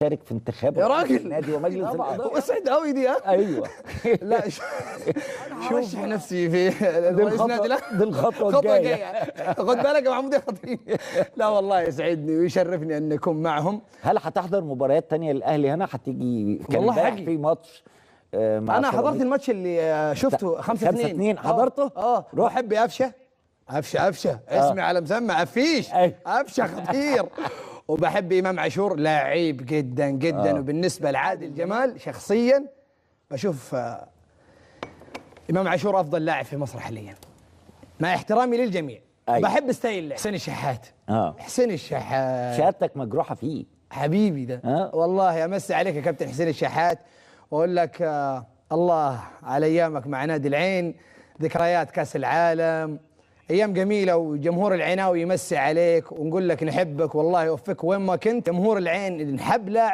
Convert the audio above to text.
تشارك في انتخاب يا راجل النادي ومجلس الاداره. وسعد قوي دي ها. ايوه. لا شوف نفسي في رئيس نادي. لا دي الخطوه خطوه الجايه. جايه. خد بالك يا محمود يا خطيب. لا والله يسعدني ويشرفني ان اكون معهم. هل هتحضر مباريات تانية للاهلي هنا؟ هتيجي؟ كان والله امبارح حقي. في ماتش مع انا حضرت سيراميكا. الماتش اللي شفته 5-2. حضرته؟ روح احب قفشه. قفشه اسمي على مسمى عفيش. أيوة. قفشه خطير. وبحب امام عاشور لعيب جدا جدا. وبالنسبه لعادل جمال شخصيا بشوف امام عاشور افضل لاعب في مصر حاليا مع احترامي للجميع. أيوة. بحب ستايل حسين الشحات. حسين الشحات شهادتك مجروحه فيه حبيبي ده. والله امسي عليك يا كابتن حسين الشحات واقول لك الله على ايامك مع نادي العين. ذكريات كاس العالم ايام جميله، وجمهور العيناوي يمسي عليك ونقول لك نحبك والله يوفقك وين ما كنت. جمهور العين نحب لاعب